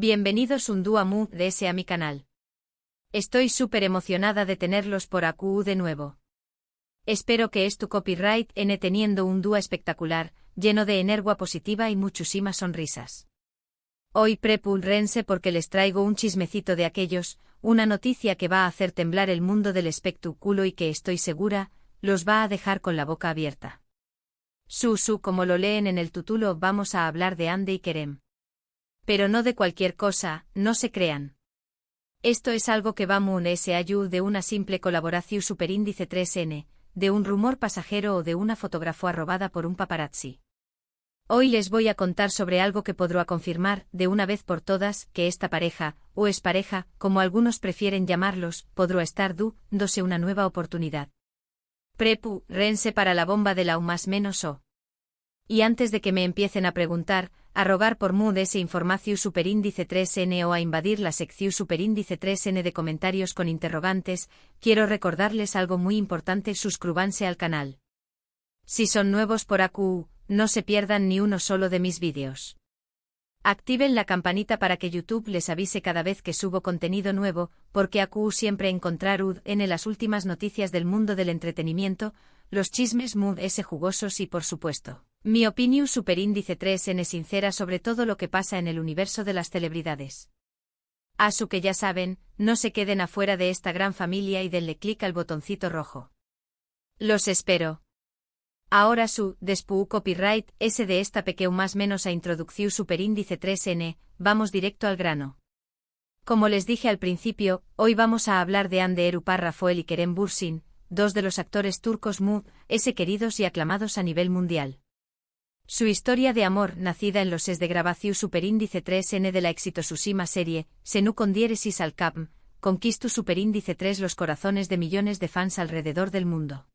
Bienvenidos un día más a mi canal. Estoy súper emocionada de tenerlos por aquí de nuevo. Espero que tu copyright teniendo un día espectacular, lleno de energía positiva y muchísimas sonrisas. Hoy prepúrense porque les traigo un chismecito de aquellos, una noticia que va a hacer temblar el mundo del espectáculo y que estoy segura, los va a dejar con la boca abierta. Como lo leen en el título, vamos a hablar de Ande y Kerem. Pero no de cualquier cosa, no se crean. Esto es algo que va muy allá de una simple colaboración superíndice 3N, de un rumor pasajero o de una fotografía robada por un paparazzi. Hoy les voy a contar sobre algo que podrá confirmar, de una vez por todas, que esta pareja, o expareja, como algunos prefieren llamarlos, podrá estar dándose una nueva oportunidad. Prepúrense para la bomba de la o más menos o. Y antes de que me empiecen a preguntar, a rogar por ese información superíndice 3N o a invadir la sección superíndice 3N de comentarios con interrogantes, quiero recordarles algo muy importante: suscríbanse al canal. Si son nuevos por aquí, no se pierdan ni uno solo de mis vídeos. Activen la campanita para que YouTube les avise cada vez que subo contenido nuevo, porque aquí siempre encontrarán las últimas noticias del mundo del entretenimiento, los chismes muy jugosos y por supuesto, mi opinión superíndice 3N sincera sobre todo lo que pasa en el universo de las celebridades. Que ya saben, no se queden afuera de esta gran familia y denle clic al botoncito rojo. Los espero. Ahora después copyright de esta pequeña más menos a introducción superíndice 3N, vamos directo al grano. Como les dije al principio, hoy vamos a hablar de Hande Erupar Rafael y Kerem Bürsin, dos de los actores turcos queridos y aclamados a nivel mundial. Su historia de amor, nacida en los sets de grabación superíndice 3N de la exitosísima serie, Senu con diéresis al cap, conquistó superíndice 3 los corazones de millones de fans alrededor del mundo.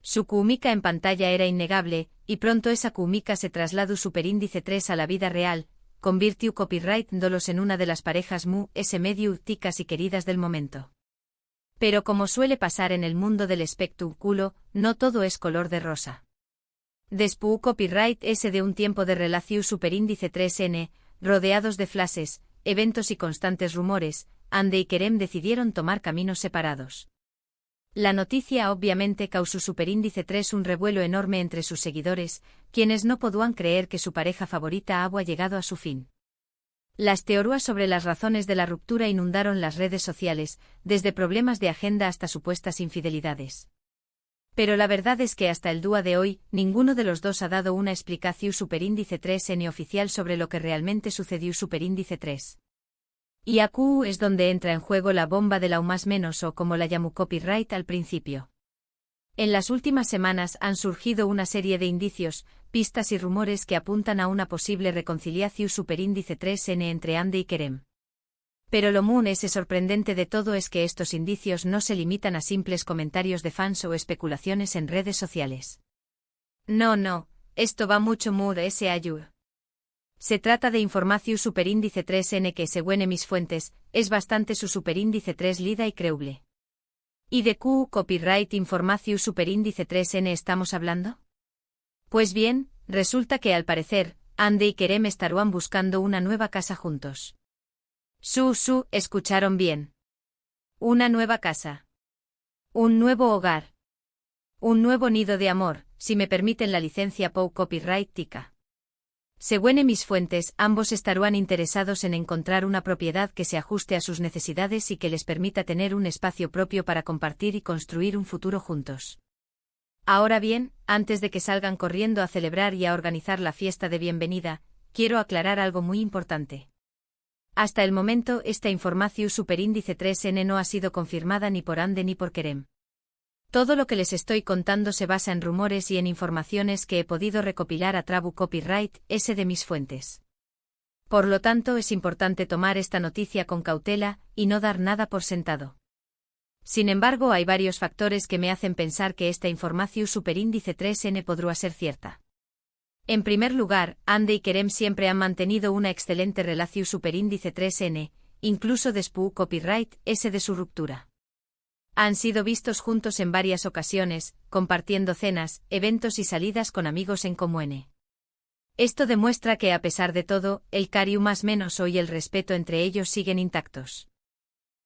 Su química en pantalla era innegable, y pronto esa química se trasladó superíndice 3 a la vida real, convirtió copyright dolos en una de las parejas medio ticas y queridas del momento. Pero como suele pasar en el mundo del espectáculo, no todo es color de rosa. Después copyright de un tiempo de relación superíndice 3N, rodeados de flashes, eventos y constantes rumores, Hande y Kerem decidieron tomar caminos separados. La noticia obviamente causó superíndice 3 un revuelo enorme entre sus seguidores, quienes no podían creer que su pareja favorita había llegado a su fin. Las teorías sobre las razones de la ruptura inundaron las redes sociales, desde problemas de agenda hasta supuestas infidelidades. Pero la verdad es que hasta el día de hoy, ninguno de los dos ha dado una explicación superíndice 3N oficial sobre lo que realmente sucedió superíndice 3. Y aquí es donde entra en juego la bomba de la o más menos o como la llamó copyright al principio. En las últimas semanas han surgido una serie de indicios, pistas y rumores que apuntan a una posible reconciliación superíndice 3N entre Hande y Kerem. Pero lo sorprendente de todo es que estos indicios no se limitan a simples comentarios de fans o especulaciones en redes sociales. No, esto va mucho allá. Se trata de información superíndice 3N que, según mis fuentes, es bastante su superíndice 3 lida y creíble. ¿Y de qué copyright información superíndice 3N estamos hablando? Pues bien, resulta que al parecer, Hande y Kerem estarán buscando una nueva casa juntos. Escucharon bien. Una nueva casa. Un nuevo hogar. Un nuevo nido de amor, si me permiten la licencia POU copyright tica. Según mis fuentes, ambos estarán interesados en encontrar una propiedad que se ajuste a sus necesidades y que les permita tener un espacio propio para compartir y construir un futuro juntos. Ahora bien, antes de que salgan corriendo a celebrar y a organizar la fiesta de bienvenida, quiero aclarar algo muy importante. Hasta el momento, esta información superíndice 3N no ha sido confirmada ni por Hande ni por Kerem. Todo lo que les estoy contando se basa en rumores y en informaciones que he podido recopilar a través copyright de mis fuentes. Por lo tanto, es importante tomar esta noticia con cautela y no dar nada por sentado. Sin embargo, hay varios factores que me hacen pensar que esta información superíndice 3N podrá ser cierta. En primer lugar, Hande y Kerem siempre han mantenido una excelente relación superíndice 3N, incluso después copyright de su ruptura. Han sido vistos juntos en varias ocasiones, compartiendo cenas, eventos y salidas con amigos en común. Esto demuestra que a pesar de todo, el cariu más menos o y el respeto entre ellos siguen intactos.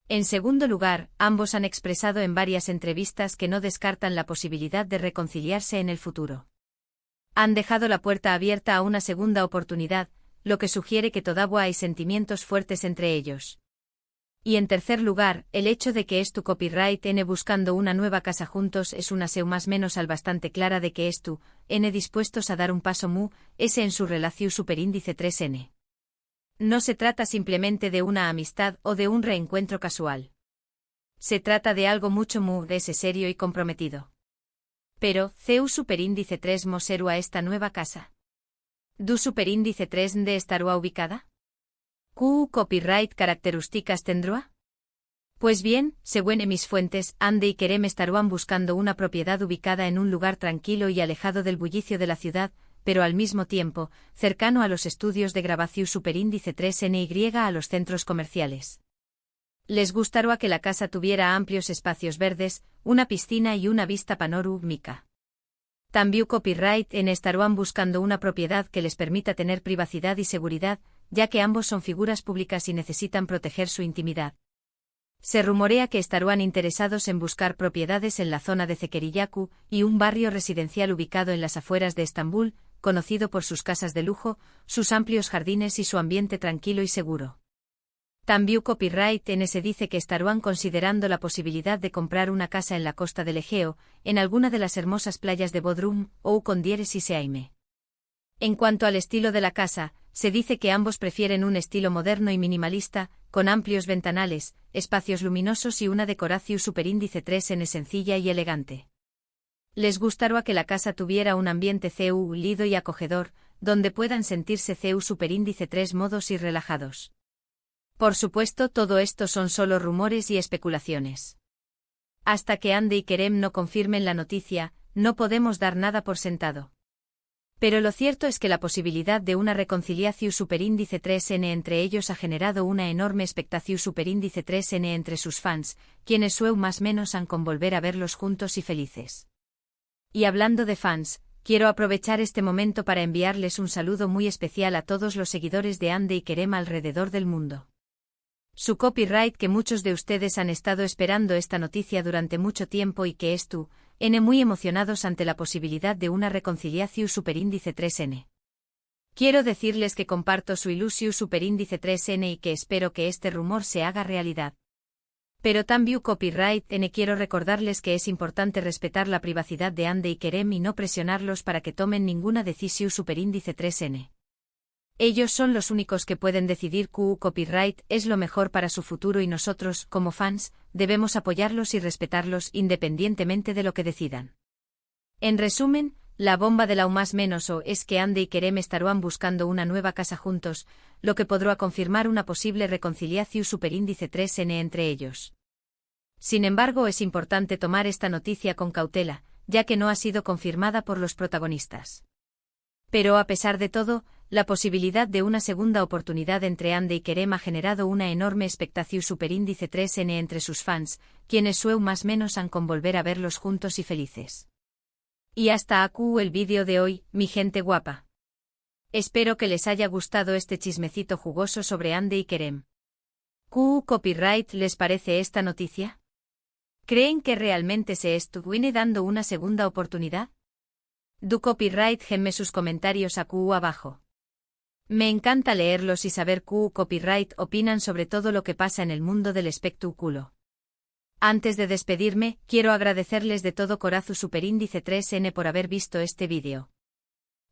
En segundo lugar, ambos han expresado en varias entrevistas que no descartan la posibilidad de reconciliarse en el futuro. Han dejado la puerta abierta a una segunda oportunidad, lo que sugiere que todavía hay sentimientos fuertes entre ellos. Y en tercer lugar, el hecho de que estu copyright n buscando una nueva casa juntos es una seu más menos al bastante clara de que estu n dispuestos a dar un paso mu, ese en su relación superíndice 3n. No se trata simplemente de una amistad o de un reencuentro casual. Se trata de algo mucho mu de ese serio y comprometido. Pero, ¿ceu superíndice 3 moseru a esta nueva casa? ¿Du superíndice 3 de estará ubicada? ¿Cu copyright características tendrá? Pues bien, según mis fuentes, Ande y Kerem estarán buscando una propiedad ubicada en un lugar tranquilo y alejado del bullicio de la ciudad, pero al mismo tiempo, cercano a los estudios de grabación superíndice 3NY a los centros comerciales. Les gustaría que la casa tuviera amplios espacios verdes, una piscina y una vista panorámica. También copyright en estarán buscando una propiedad que les permita tener privacidad y seguridad, ya que ambos son figuras públicas y necesitan proteger su intimidad. Se rumorea que estarán interesados en buscar propiedades en la zona de Zekeriyaku y un barrio residencial ubicado en las afueras de Estambul, conocido por sus casas de lujo, sus amplios jardines y su ambiente tranquilo y seguro. También copyright en se dice que estarán considerando la posibilidad de comprar una casa en la costa del Egeo, en alguna de las hermosas playas de Bodrum o Condieres y Seaime. En cuanto al estilo de la casa, se dice que ambos prefieren un estilo moderno y minimalista, con amplios ventanales, espacios luminosos y una decoración superíndice 3n sencilla y elegante. Les gustaría que la casa tuviera un ambiente CU lido y acogedor, donde puedan sentirse CU superíndice 3 modos y relajados. Por supuesto, todo esto son solo rumores y especulaciones. Hasta que Ande y Kerem no confirmen la noticia, no podemos dar nada por sentado. Pero lo cierto es que la posibilidad de una reconciliación superíndice 3n entre ellos ha generado una enorme expectación superíndice 3n entre sus fans, quienes sueu más menos han con volver a verlos juntos y felices. Y hablando de fans, quiero aprovechar este momento para enviarles un saludo muy especial a todos los seguidores de Ande y Kerem alrededor del mundo. Su copyright que muchos de ustedes han estado esperando esta noticia durante mucho tiempo y que estu n muy emocionados ante la posibilidad de una reconciliación superíndice 3n. Quiero decirles que comparto su ilusión superíndice 3n y que espero que este rumor se haga realidad. Pero también copyright n quiero recordarles que es importante respetar la privacidad de Ande y Kerem y no presionarlos para que tomen ninguna decisión superíndice 3n. Ellos son los únicos que pueden decidir que copyright es lo mejor para su futuro y nosotros, como fans, debemos apoyarlos y respetarlos independientemente de lo que decidan. En resumen, la bomba de la más menos o es que Ande y Kerem estarán buscando una nueva casa juntos, lo que podrá confirmar una posible reconciliación superíndice 3n entre ellos. Sin embargo, es importante tomar esta noticia con cautela, ya que no ha sido confirmada por los protagonistas. Pero a pesar de todo, la posibilidad de una segunda oportunidad entre Ande y Kerem ha generado una enorme expectación superíndice 3n entre sus fans, quienes sueu más menos han con volver a verlos juntos y felices. Y hasta aquí el vídeo de hoy, mi gente guapa. Espero que les haya gustado este chismecito jugoso sobre Ande y Kerem. ¿Qué copyright les parece esta noticia? ¿Creen que realmente se estuviene dando una segunda oportunidad? Du copyright genme sus comentarios aquí abajo. Me encanta leerlos y saber qué copyright opinan sobre todo lo que pasa en el mundo del espectáculo. Antes de despedirme, quiero agradecerles de todo corazón superíndice 3n por haber visto este vídeo.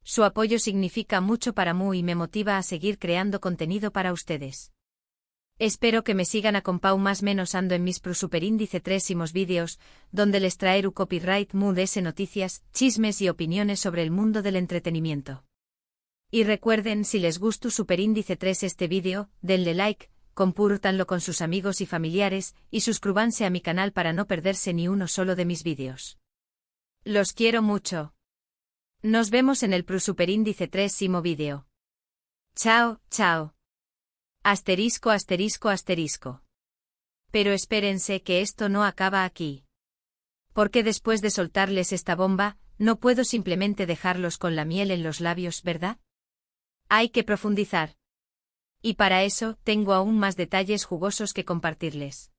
Su apoyo significa mucho para mí y me motiva a seguir creando contenido para ustedes. Espero que me sigan a compau más menos ando en mis superíndice 3imos vídeos, donde les traeré copyright mu de noticias, chismes y opiniones sobre el mundo del entretenimiento. Y recuerden, si les gustó superíndice 3 este vídeo, denle like, compártanlo con sus amigos y familiares, y suscríbanse a mi canal para no perderse ni uno solo de mis vídeos. Los quiero mucho. Nos vemos en el superíndice 3imo vídeo. Chao, chao. Asterisco asterisco asterisco. Pero espérense que esto no acaba aquí. Porque después de soltarles esta bomba, no puedo simplemente dejarlos con la miel en los labios, ¿verdad? Hay que profundizar. Y para eso, tengo aún más detalles jugosos que compartirles.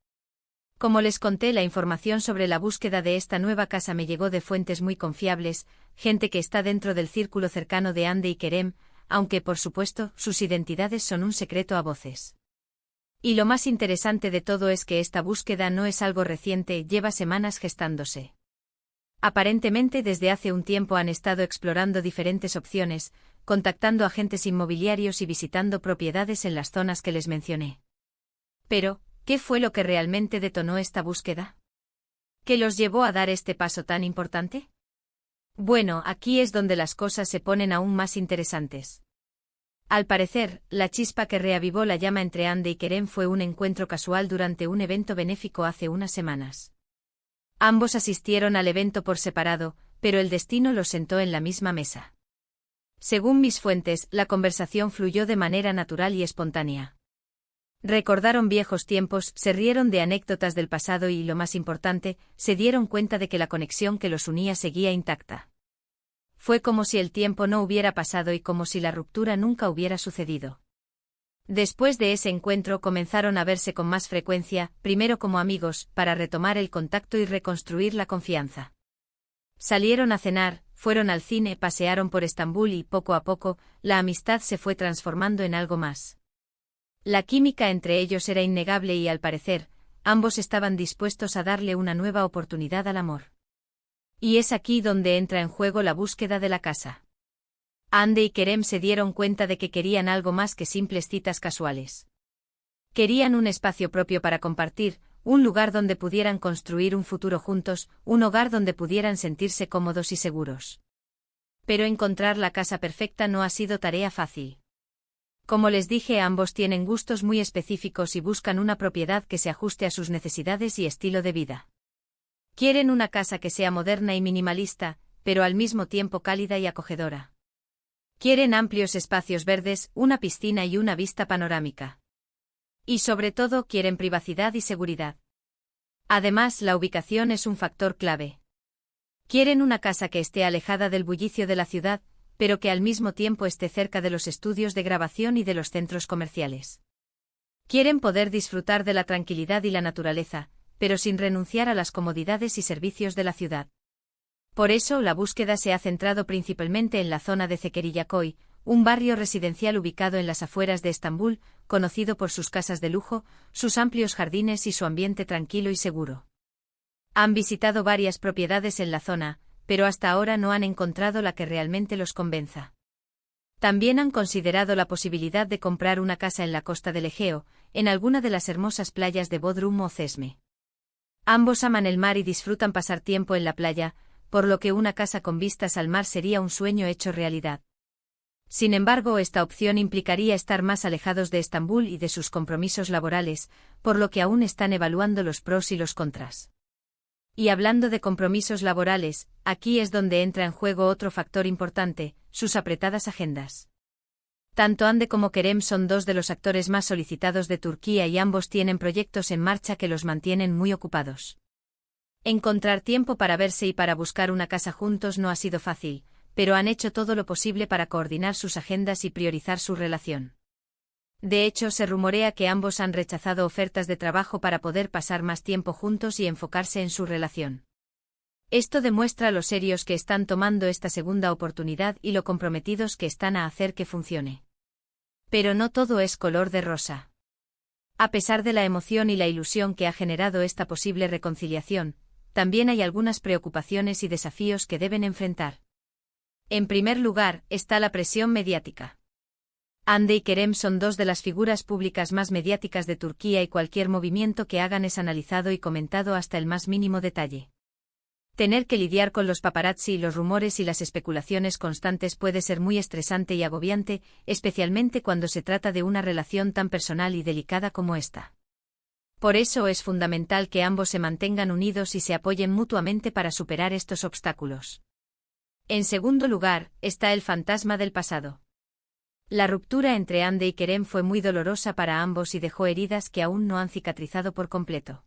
Como les conté, la información sobre la búsqueda de esta nueva casa me llegó de fuentes muy confiables, gente que está dentro del círculo cercano de Ande y Kerem, aunque, por supuesto, sus identidades son un secreto a voces. Y lo más interesante de todo es que esta búsqueda no es algo reciente, lleva semanas gestándose. Aparentemente desde hace un tiempo han estado explorando diferentes opciones, contactando agentes inmobiliarios y visitando propiedades en las zonas que les mencioné. Pero, ¿qué fue lo que realmente detonó esta búsqueda? ¿Qué los llevó a dar este paso tan importante? Bueno, aquí es donde las cosas se ponen aún más interesantes. Al parecer, la chispa que reavivó la llama entre Ande y Kerem fue un encuentro casual durante un evento benéfico hace unas semanas. Ambos asistieron al evento por separado, pero el destino los sentó en la misma mesa. Según mis fuentes, la conversación fluyó de manera natural y espontánea. Recordaron viejos tiempos, se rieron de anécdotas del pasado y, lo más importante, se dieron cuenta de que la conexión que los unía seguía intacta. Fue como si el tiempo no hubiera pasado y como si la ruptura nunca hubiera sucedido. Después de ese encuentro comenzaron a verse con más frecuencia, primero como amigos, para retomar el contacto y reconstruir la confianza. Salieron a cenar, fueron al cine, pasearon por Estambul y, poco a poco, la amistad se fue transformando en algo más. La química entre ellos era innegable y, al parecer, ambos estaban dispuestos a darle una nueva oportunidad al amor. Y es aquí donde entra en juego la búsqueda de la casa. Ande y Kerem se dieron cuenta de que querían algo más que simples citas casuales. Querían un espacio propio para compartir, un lugar donde pudieran construir un futuro juntos, un hogar donde pudieran sentirse cómodos y seguros. Pero encontrar la casa perfecta no ha sido tarea fácil. Como les dije, ambos tienen gustos muy específicos y buscan una propiedad que se ajuste a sus necesidades y estilo de vida. Quieren una casa que sea moderna y minimalista, pero al mismo tiempo cálida y acogedora. Quieren amplios espacios verdes, una piscina y una vista panorámica. Y sobre todo quieren privacidad y seguridad. Además, la ubicación es un factor clave. Quieren una casa que esté alejada del bullicio de la ciudad, pero que al mismo tiempo esté cerca de los estudios de grabación y de los centros comerciales. Quieren poder disfrutar de la tranquilidad y la naturaleza, pero sin renunciar a las comodidades y servicios de la ciudad. Por eso, la búsqueda se ha centrado principalmente en la zona de Zekeriyaköy, un barrio residencial ubicado en las afueras de Estambul, conocido por sus casas de lujo, sus amplios jardines y su ambiente tranquilo y seguro. Han visitado varias propiedades en la zona, pero hasta ahora no han encontrado la que realmente los convenza. También han considerado la posibilidad de comprar una casa en la costa del Egeo, en alguna de las hermosas playas de Bodrum o Cesme. Ambos aman el mar y disfrutan pasar tiempo en la playa, por lo que una casa con vistas al mar sería un sueño hecho realidad. Sin embargo, esta opción implicaría estar más alejados de Estambul y de sus compromisos laborales, por lo que aún están evaluando los pros y los contras. Y hablando de compromisos laborales, aquí es donde entra en juego otro factor importante, sus apretadas agendas. Tanto Ande como Kerem son dos de los actores más solicitados de Turquía y ambos tienen proyectos en marcha que los mantienen muy ocupados. Encontrar tiempo para verse y para buscar una casa juntos no ha sido fácil, pero han hecho todo lo posible para coordinar sus agendas y priorizar su relación. De hecho, se rumorea que ambos han rechazado ofertas de trabajo para poder pasar más tiempo juntos y enfocarse en su relación. Esto demuestra lo serios que están tomando esta segunda oportunidad y lo comprometidos que están a hacer que funcione. Pero no todo es color de rosa. A pesar de la emoción y la ilusión que ha generado esta posible reconciliación, también hay algunas preocupaciones y desafíos que deben enfrentar. En primer lugar, está la presión mediática. Ande y Kerem son dos de las figuras públicas más mediáticas de Turquía y cualquier movimiento que hagan es analizado y comentado hasta el más mínimo detalle. Tener que lidiar con los paparazzi y los rumores y las especulaciones constantes puede ser muy estresante y agobiante, especialmente cuando se trata de una relación tan personal y delicada como esta. Por eso es fundamental que ambos se mantengan unidos y se apoyen mutuamente para superar estos obstáculos. En segundo lugar, está el fantasma del pasado. La ruptura entre Ande y Kerem fue muy dolorosa para ambos y dejó heridas que aún no han cicatrizado por completo.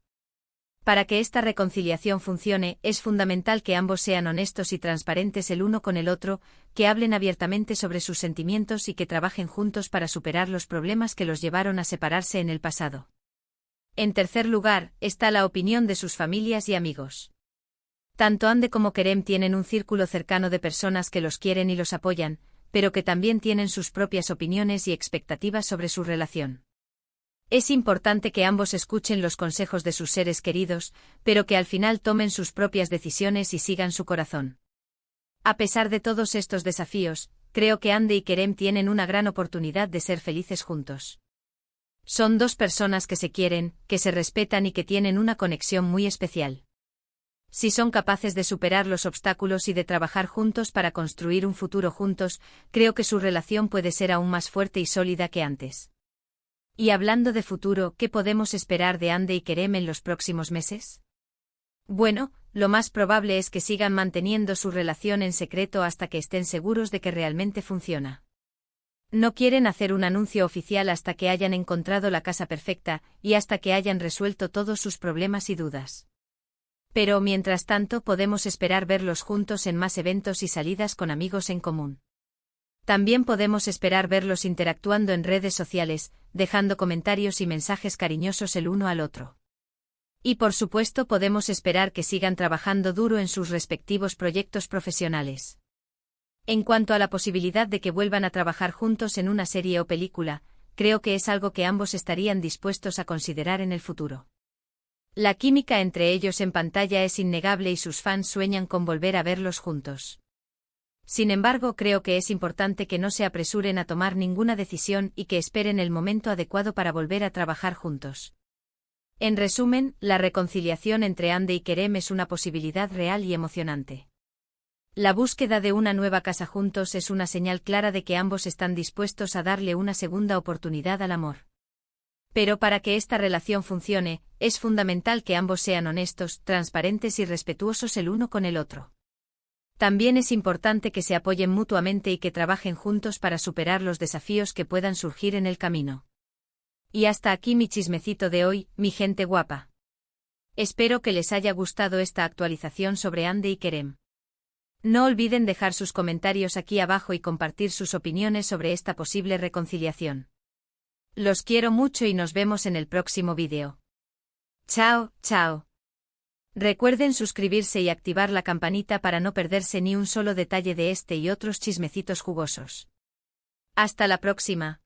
Para que esta reconciliación funcione, es fundamental que ambos sean honestos y transparentes el uno con el otro, que hablen abiertamente sobre sus sentimientos y que trabajen juntos para superar los problemas que los llevaron a separarse en el pasado. En tercer lugar, está la opinión de sus familias y amigos. Tanto Ande como Kerem tienen un círculo cercano de personas que los quieren y los apoyan, pero que también tienen sus propias opiniones y expectativas sobre su relación. Es importante que ambos escuchen los consejos de sus seres queridos, pero que al final tomen sus propias decisiones y sigan su corazón. A pesar de todos estos desafíos, creo que Ande y Kerem tienen una gran oportunidad de ser felices juntos. Son dos personas que se quieren, que se respetan y que tienen una conexión muy especial. Si son capaces de superar los obstáculos y de trabajar juntos para construir un futuro juntos, creo que su relación puede ser aún más fuerte y sólida que antes. Y hablando de futuro, ¿qué podemos esperar de Ande y Kerem en los próximos meses? Bueno, lo más probable es que sigan manteniendo su relación en secreto hasta que estén seguros de que realmente funciona. No quieren hacer un anuncio oficial hasta que hayan encontrado la casa perfecta y hasta que hayan resuelto todos sus problemas y dudas. Pero mientras tanto podemos esperar verlos juntos en más eventos y salidas con amigos en común. También podemos esperar verlos interactuando en redes sociales, dejando comentarios y mensajes cariñosos el uno al otro. Y por supuesto podemos esperar que sigan trabajando duro en sus respectivos proyectos profesionales. En cuanto a la posibilidad de que vuelvan a trabajar juntos en una serie o película, creo que es algo que ambos estarían dispuestos a considerar en el futuro. La química entre ellos en pantalla es innegable y sus fans sueñan con volver a verlos juntos. Sin embargo, creo que es importante que no se apresuren a tomar ninguna decisión y que esperen el momento adecuado para volver a trabajar juntos. En resumen, la reconciliación entre Ande y Kerem es una posibilidad real y emocionante. La búsqueda de una nueva casa juntos es una señal clara de que ambos están dispuestos a darle una segunda oportunidad al amor. Pero para que esta relación funcione, es fundamental que ambos sean honestos, transparentes y respetuosos el uno con el otro. También es importante que se apoyen mutuamente y que trabajen juntos para superar los desafíos que puedan surgir en el camino. Y hasta aquí mi chismecito de hoy, mi gente guapa. Espero que les haya gustado esta actualización sobre Ande y Kerem. No olviden dejar sus comentarios aquí abajo y compartir sus opiniones sobre esta posible reconciliación. Los quiero mucho y nos vemos en el próximo vídeo. Chao, chao. Recuerden suscribirse y activar la campanita para no perderse ni un solo detalle de este y otros chismecitos jugosos. Hasta la próxima.